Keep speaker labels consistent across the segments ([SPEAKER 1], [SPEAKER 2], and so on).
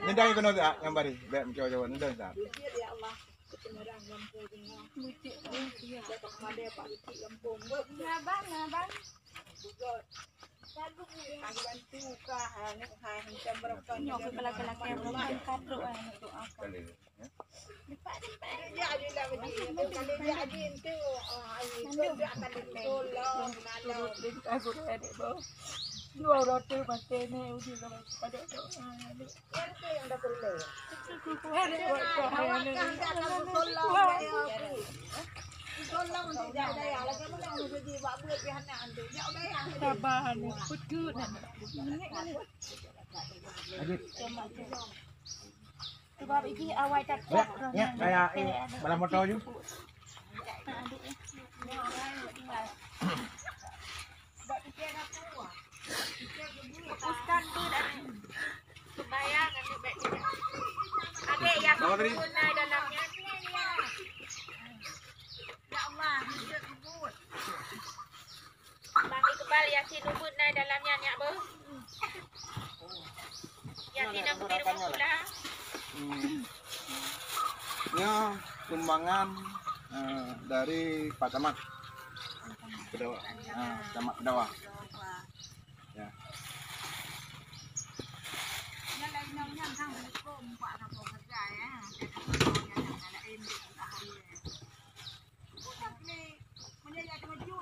[SPEAKER 1] Nyedang kono tak ngambari, bek Jawa-Jawa nyedang tak.
[SPEAKER 2] Ya Allah. Ketemerang lampu dengan mucik ya dapat pada Pak Uci Lampung. Ngabang. Aku bantu kah nek hai macam berapa nyok kelak-kelak yang bukan kadro untuk apa. Dia aja lah begini. Kalau dia aja itu dia akan ditolong kalau aku ada bau. Dua roti macam ni uji kalau pada doa. Itu yang dah perlu. Tolong untuk jaga ya. Lagi mana untuk dibawa buat pihak nanti. Jauh dah yang. Tabahan ikut ke nak. Sebab ini awal cakap.
[SPEAKER 1] Ya, kayak balap motor je. Fokuskan tu dan bayang nanti baik. Adik yang naik dalamnya. Ya Allah, hidup ubud. Bagi kebal Yasin ubud naik dalamnya ni apa? Yasin nak pergi rumah pula.
[SPEAKER 3] Ini sumbangan dari Pak Camat Kedawa. Camat Kedawa. Ya.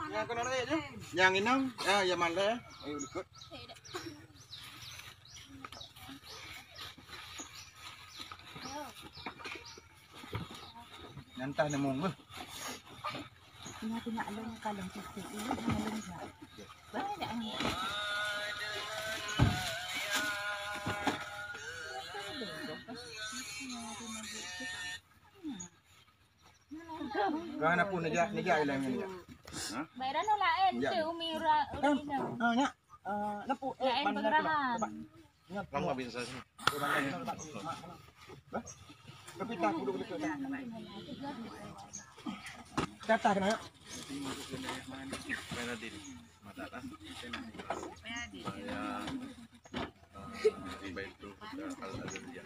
[SPEAKER 3] Yang kena naik je. Yang inam, yang mana? Ayo ikut. Nanti nemung ke?
[SPEAKER 2] Tengah-tengah alung kalung titik ini alung tak. Banyak yang
[SPEAKER 3] Kan apa negak ilang ni. Ha?
[SPEAKER 2] bayaran lain tu umi ura ina.
[SPEAKER 3] Nya. Napu
[SPEAKER 2] Lain pengerahan.
[SPEAKER 1] Kamu habis saya.
[SPEAKER 3] Tapi tak duduk dekat. Kata kena ya.
[SPEAKER 1] Mana diri? Mata lah. Saya tiba itu kalau ada dia.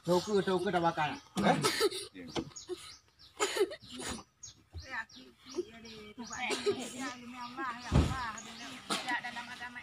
[SPEAKER 3] Tauke dah bakal.
[SPEAKER 2] Dalam agama